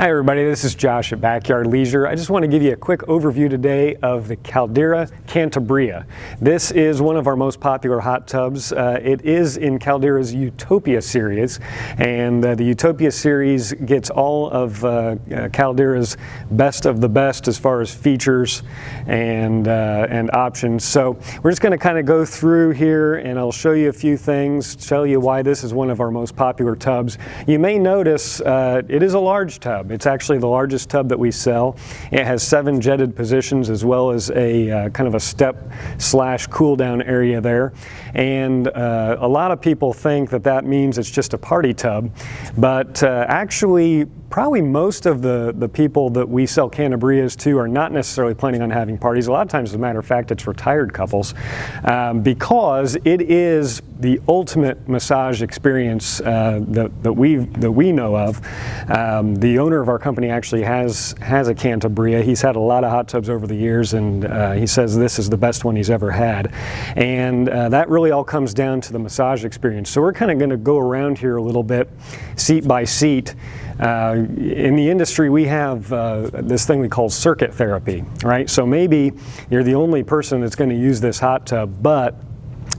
Hi everybody, this is Josh at Backyard Leisure. I just want to give you a quick overview today of the Caldera Cantabria. This is one of our most popular hot tubs. It is in Caldera's Utopia series, and the Utopia series gets all of Caldera's best of the best as far as features and options. So we're just going to kind of go through here and I'll show you a few things, tell you why this is one of our most popular tubs. You may notice it is a large tub. It's actually the largest tub that we sell. It has 7 jetted positions as well as a kind of a step/cool down area there. And a lot of people think that that means it's just a party tub, but actually probably most of the people that we sell Cantabrias to are not necessarily planning on having parties. A lot of times, as a matter of fact, it's retired couples because it is the ultimate massage experience that we know of. The owner of our company actually has a Cantabria. He's had a lot of hot tubs over the years, and he says this is the best one he's ever had. And that really all comes down to the massage experience. So we're kind of going to go around here a little bit, seat by seat. In the industry, we have this thing we call circuit therapy, right? So maybe you're the only person that's going to use this hot tub, but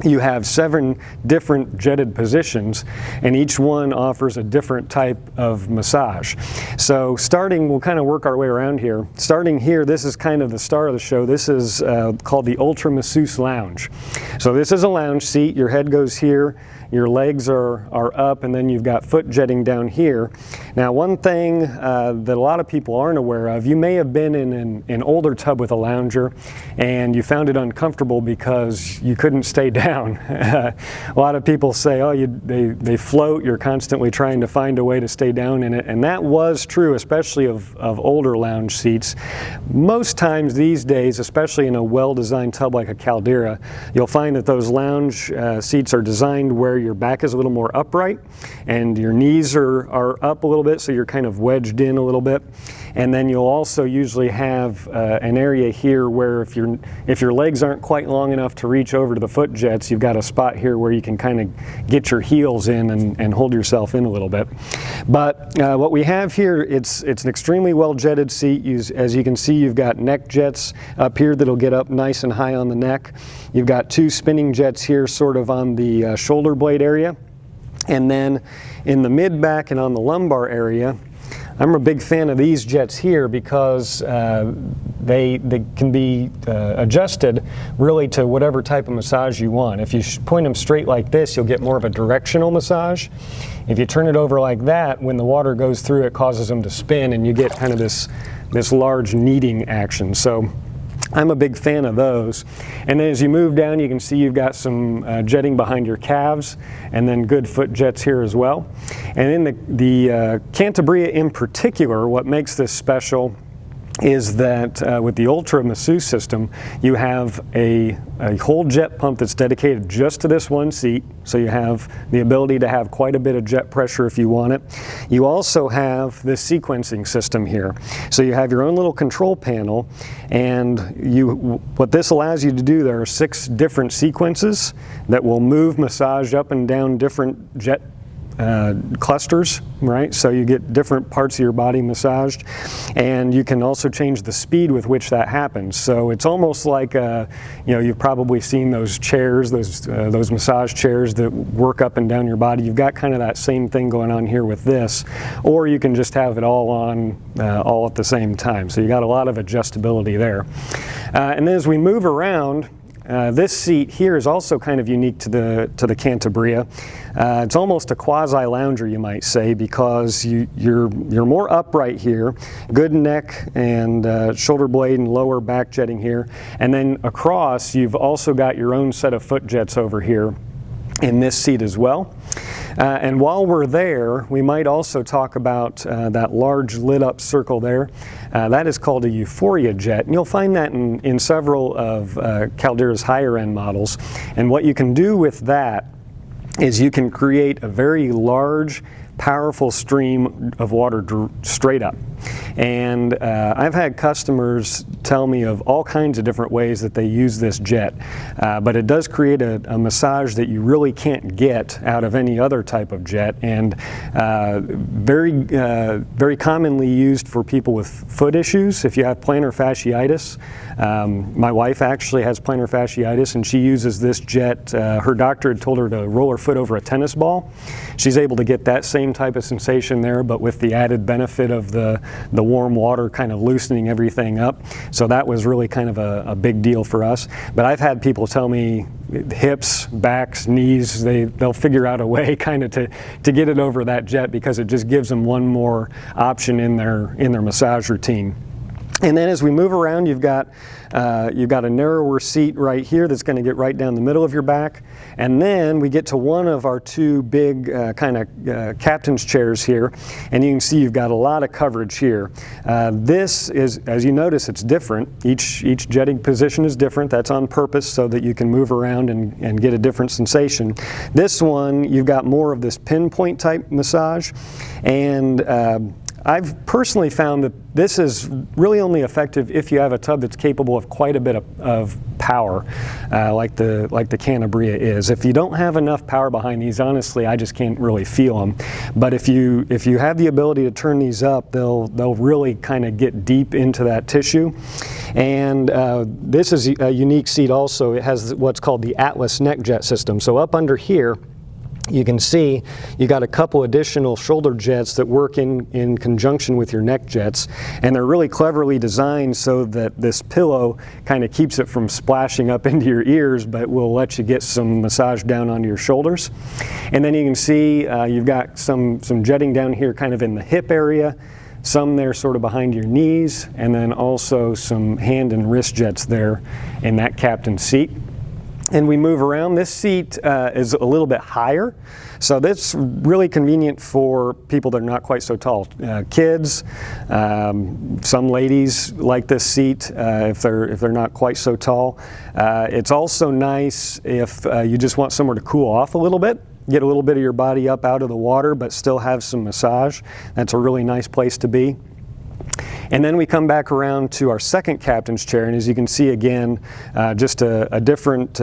you have 7 different jetted positions, and each one offers a different type of massage. So starting, we'll kind of work our way around here. Starting here, this is kind of the star of the show. This is called the Ultra Masseuse Lounge. So this is a lounge seat. Your head goes here. Your legs are up, and then you've got foot jetting down here. Now, one thing that a lot of people aren't aware of, you may have been in an older tub with a lounger and you found it uncomfortable because you couldn't stay down. A lot of people say, oh, they float, you're constantly trying to find a way to stay down in it, and that was true, especially of older lounge seats. Most times these days, especially in a well-designed tub like a Caldera, you'll find that those lounge seats are designed where your back is a little more upright and your knees are up a little bit, so you're kind of wedged in a little bit. And then you'll also usually have an area here where if your legs aren't quite long enough to reach over to the foot jets, you've got a spot here where you can kind of get your heels in and hold yourself in a little bit. But what we have here, it's an extremely well jetted seat. As you can see, you've got neck jets up here that'll get up nice and high on the neck. You've got 2 spinning jets here sort of on the shoulder blade area. And then in the mid-back and on the lumbar area, I'm a big fan of these jets here because they can be adjusted really to whatever type of massage you want. If you point them straight like this, you'll get more of a directional massage. If you turn it over like that, when the water goes through, it causes them to spin and you get kind of this large kneading action. So I'm a big fan of those. And then as you move down, you can see you've got some jetting behind your calves and then good foot jets here as well. And in the Cantabria in particular, what makes this special is that with the Ultra Masseuse system, you have a whole jet pump that's dedicated just to this one seat, so you have the ability to have quite a bit of jet pressure if you want it. You also have this sequencing system here, so you have your own little control panel, and what this allows you to do, there are 6 different sequences that will move massage up and down different jet clusters, right? So you get different parts of your body massaged, and you can also change the speed with which that happens. So it's almost like you've probably seen those chairs, those massage chairs that work up and down your body. You've got kind of that same thing going on here with this, or you can just have it all on all at the same time. So you got a lot of adjustability there. And then as we move around, this seat here is also kind of unique to the Cantabria. It's almost a quasi-lounger, you might say, because you're more upright here, good neck and shoulder blade and lower back jetting here, and then across you've also got your own set of foot jets over here in this seat as well. And while we're there, we might also talk about that large lit up circle there. That is called a Euphoria jet, and you'll find that in several of Caldera's higher end models. And what you can do with that is you can create a very large, powerful stream of water straight up. And I've had customers tell me of all kinds of different ways that they use this jet, but it does create a massage that you really can't get out of any other type of jet, and very commonly used for people with foot issues. If you have plantar fasciitis, my wife actually has plantar fasciitis, and she uses this jet. Her doctor had told her to roll her foot over a tennis ball. She's able to get that same type of sensation there, but with the added benefit of the warm water kind of loosening everything up. So that was really kind of a big deal for us. But I've had people tell me hips, backs, knees, they'll figure out a way kind of to get it over that jet, because it just gives them one more option in their massage routine. And then as we move around, you've got a narrower seat right here that's going to get right down the middle of your back. And then we get to one of our two big kind of captain's chairs here. And you can see you've got a lot of coverage here. This is, as you notice, it's different. Each jetting position is different. That's on purpose so that you can move around and get a different sensation. This one, you've got more of this pinpoint type massage. And I've personally found that this is really only effective if you have a tub that's capable of quite a bit of power, like the Cantabria is. If you don't have enough power behind these, honestly, I just can't really feel them. But if you have the ability to turn these up, they'll really kind of get deep into that tissue. And this is a unique seat also. It has what's called the Atlas neck jet system. So up under here, you can see you got a couple additional shoulder jets that work in conjunction with your neck jets, and they're really cleverly designed so that this pillow kind of keeps it from splashing up into your ears, but will let you get some massage down onto your shoulders. And then you can see you've got some jetting down here kind of in the hip area, some there sort of behind your knees, and then also some hand and wrist jets there in that captain's seat. And we move around. This seat is a little bit higher, so that's really convenient for people that are not quite so tall. Kids, some ladies like this seat if they're not quite so tall. It's also nice if you just want somewhere to cool off a little bit. Get a little bit of your body up out of the water, but still have some massage. That's a really nice place to be. And then we come back around to our second captain's chair, and as you can see again, just a different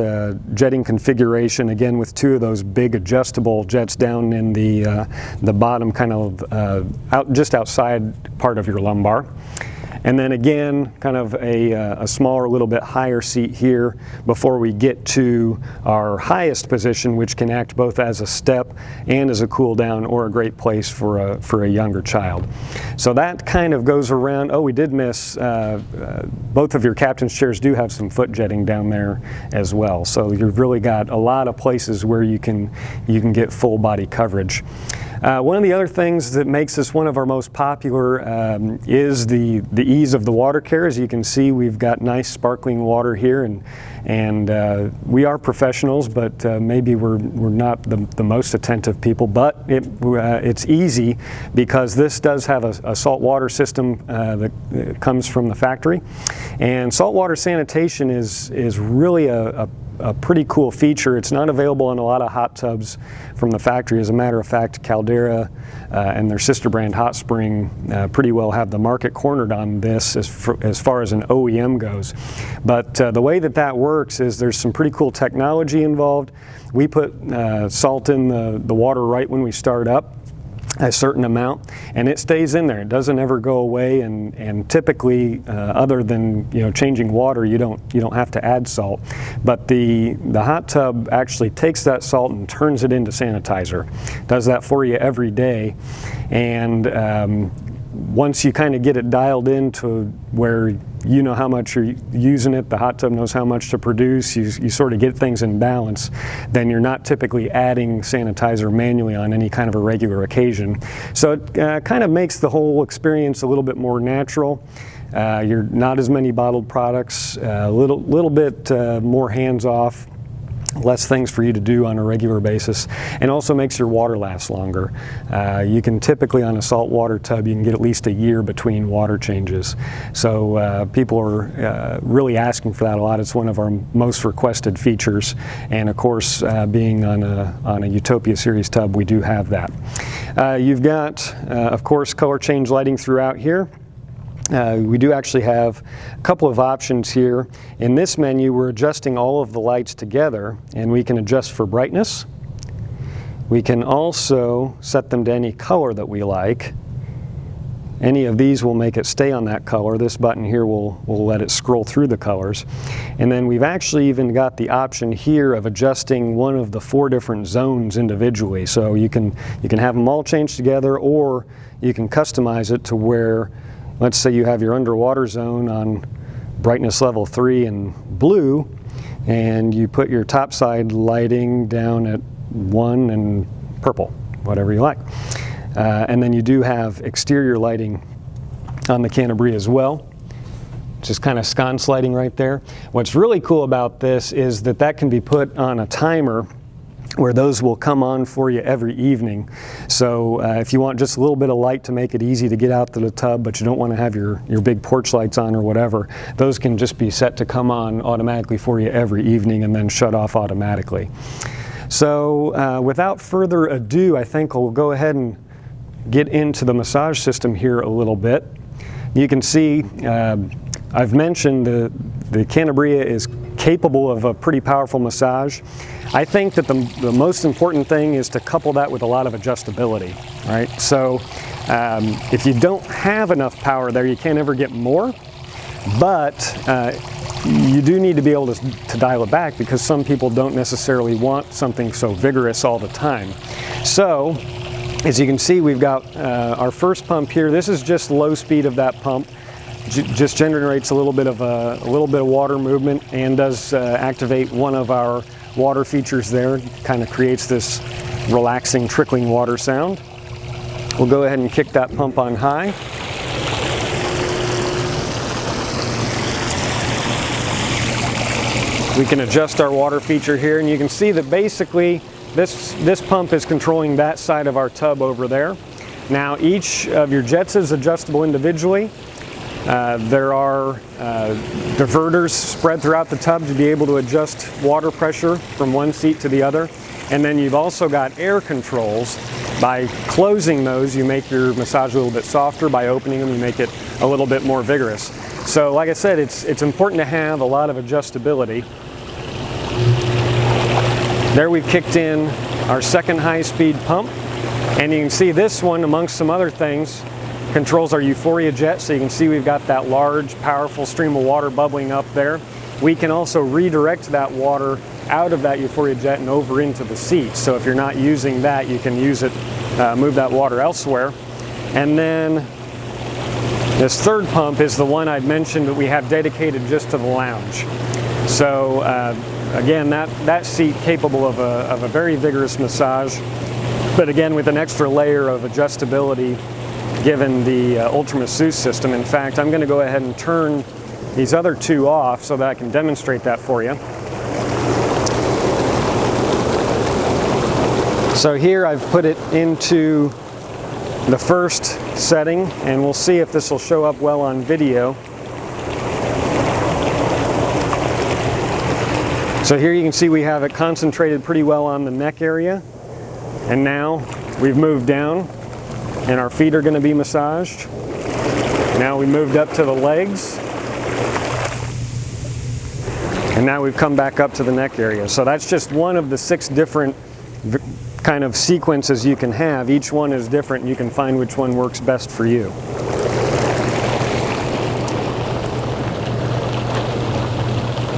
jetting configuration, again with two of those big adjustable jets down in the bottom kind of just outside part of your lumbar. And then again, kind of a smaller, a little bit higher seat here before we get to our highest position, which can act both as a step and as a cool down, or a great place for a younger child. So that kind of goes around. Oh, we did miss, both of your captain's chairs do have some foot jetting down there as well. So you've really got a lot of places where you can get full body coverage. One of the other things that makes this one of our most popular is the ease of the water care. As you can see, we've got nice sparkling water here, and we are professionals, but maybe we're not the most attentive people. But it's easy because this does have a saltwater system that comes from the factory, and saltwater sanitation is really a pretty cool feature. It's not available in a lot of hot tubs from the factory. As a matter of fact, Caldera and their sister brand Hot Spring pretty well have the market cornered on this as far as an OEM goes. But the way that works is there's some pretty cool technology involved. We put salt in the water right when we start up, a certain amount, and it stays in there. It doesn't ever go away, and typically, other than changing water, you don't have to add salt. But the hot tub actually takes that salt and turns it into sanitizer. Does that for you every day, and once you kind of get it dialed into where you know how much you're using it, the hot tub knows how much to produce, you sort of get things in balance, then you're not typically adding sanitizer manually on any kind of a regular occasion. So it kind of makes the whole experience a little bit more natural. You're not as many bottled products, a little bit more hands-off, less things for you to do on a regular basis, and also makes your water last longer. You can typically, on a saltwater tub, you can get at least a year between water changes. So people are really asking for that a lot. It's one of our most requested features, and of course, being on a Utopia series tub, we do have that. You've got, of course, color change lighting throughout here. we do actually have a couple of options here. In this menu, we're adjusting all of the lights together, and we can adjust for brightness. We can also set them to any color that we like. Any of these will make it stay on that color. This button here will let it scroll through the colors. And then we've actually even got the option here of adjusting one of the 4 different zones individually. So you can have them all changed together, or you can customize it to where, let's say you have your underwater zone on brightness level 3 and blue, and you put your topside lighting down at 1 and purple, whatever you like. And then you do have exterior lighting on the Cantabria as well, just kind of sconce lighting right there. What's really cool about this is that can be put on a timer where those will come on for you every evening. So if you want just a little bit of light to make it easy to get out to the tub, but you don't want to have your big porch lights on or whatever, those can just be set to come on automatically for you every evening and then shut off automatically. So without further ado, I think we'll go ahead and get into the massage system here a little bit. You can see I've mentioned the Cantabria is capable of a pretty powerful massage. I think that the most important thing is to couple that with a lot of adjustability, right? So if you don't have enough power there, you can't ever get more, but you do need to be able to dial it back, because some people don't necessarily want something so vigorous all the time. So as you can see, we've got our first pump here. This is just low speed of that pump. Just generates a little bit of water movement, and does activate one of our water features there. Kind of creates this relaxing trickling water sound. We'll go ahead and kick that pump on high. We can adjust our water feature here, and you can see that basically this pump is controlling that side of our tub over there. Now each of your jets is adjustable individually. There are diverters spread throughout the tub to be able to adjust water pressure from one seat to the other. And then you've also got air controls. By closing those, you make your massage a little bit softer. By opening them, you make it a little bit more vigorous. So like I said, it's important to have a lot of adjustability. There we've kicked in our second high-speed pump, and you can see this one, amongst some other things, controls our Euphoria jet. So you can see we've got that large, powerful stream of water bubbling up there. We can also redirect that water out of that Euphoria jet and over into the seats. So if you're not using that, you can use it, move that water elsewhere. And then this third pump is the one I'd mentioned that we have dedicated just to the lounge. So again, that seat capable of a very vigorous massage, but again with an extra layer of adjustability given the Ultra Masseuse system. In fact, I'm going to go ahead and turn these other two off so that I can demonstrate that for you. So here I've put it into the first setting, and we'll see if this will show up well on video. So here you can see we have it concentrated pretty well on the neck area, and now we've moved down and our feet are going to be massaged. Now we moved up to the legs, and now we've come back up to the neck area. So that's just one of the 6 different kind of sequences you can have. Each one is different, and you can find which one works best for you.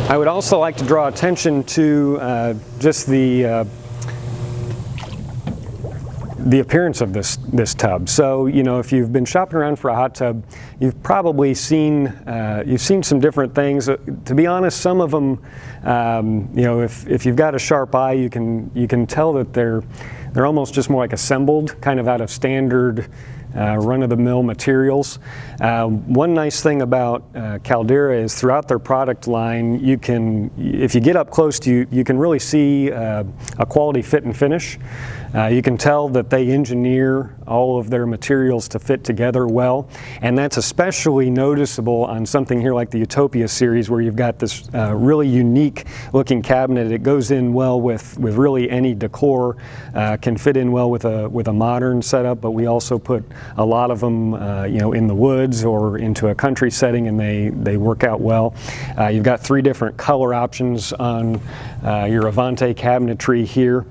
I would also like to draw attention to just the appearance of this tub. So, you know, if you've been shopping around for a hot tub, you've probably seen some different things. To be honest, some of them, you know, if you've got a sharp eye, you can tell that they're almost just more like assembled, kind of out of standard run-of-the-mill materials. One nice thing about Caldera is throughout their product line, you can, if you get up close to you can really see a quality fit and finish. You can tell that they engineer all of their materials to fit together well, and that's especially noticeable on something here like the Utopia series, where you've got this really unique looking cabinet. It goes in well with really any decor, can fit in well with a modern setup, but we also put a lot of them, in the woods or into a country setting, and they work out well. You've got 3 different color options on your Avante cabinetry here.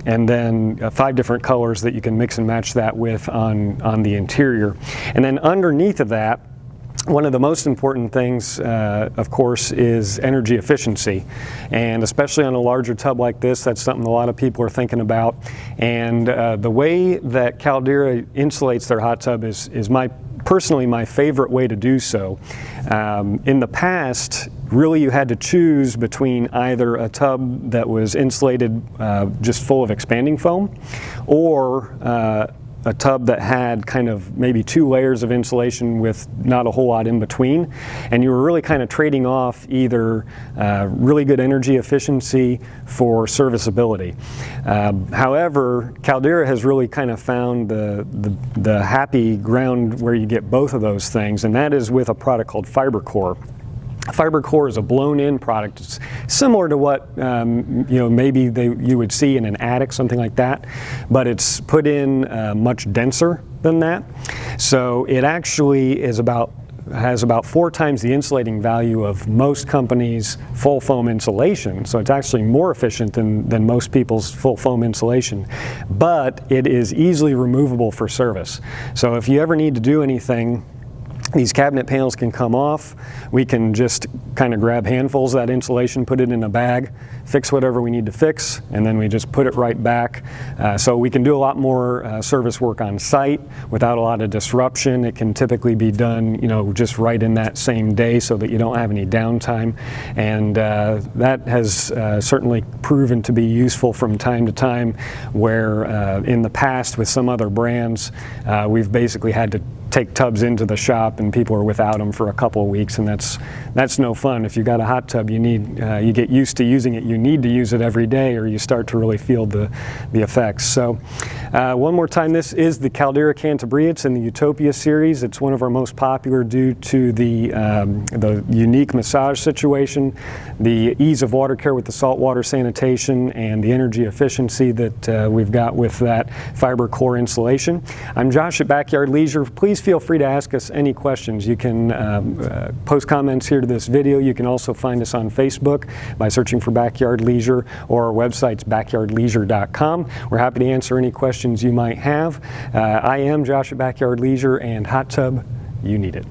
And then 5 different colors that you can mix and match that with on the interior. And then underneath of that, one of the most important things, of course, is energy efficiency. And especially on a larger tub like this, that's something a lot of people are thinking about. And the way that Caldera insulates their hot tub is personally my favorite way to do so. In the past, really you had to choose between either a tub that was insulated just full of expanding foam, or a tub that had kind of maybe 2 layers of insulation with not a whole lot in between, and you were really kind of trading off either really good energy efficiency for serviceability. However, Caldera has really kind of found the happy ground where you get both of those things, and that is with a product called FiberCore. FiberCore is a blown-in product. It's similar to what maybe you would see in an attic, something like that, but it's put in much denser than that. So it actually has about 4 times the insulating value of most companies' full foam insulation. So it's actually more efficient than most people's full foam insulation, but it is easily removable for service. So if you ever need to do anything, these cabinet panels can come off. We can just kind of grab handfuls of that insulation, put it in a bag, fix whatever we need to fix, and then we just put it right back. So we can do a lot more service work on site without a lot of disruption. It can typically be done, just right in that same day so that you don't have any downtime. And that has certainly proven to be useful from time to time, where in the past with some other brands, we've basically had to take tubs into the shop and people are without them for a couple of weeks, and that's no fun. If you've got a hot tub, you get used to using it. You need to use it every day, or you start to really feel the effects. So one more time, this is the Caldera Cantabria. It's in the Utopia series. It's one of our most popular due to the unique massage situation, the ease of water care with the saltwater sanitation, and the energy efficiency that we've got with that FiberCore insulation. I'm Josh at Backyard Leisure. Please feel free to ask us any questions. You can post comments here to this video. You can also find us on Facebook by searching for Backyard Leisure, or our website's backyardleisure.com. We're happy to answer any questions you might have. I am Josh at Backyard Leisure, and hot tub, you need it.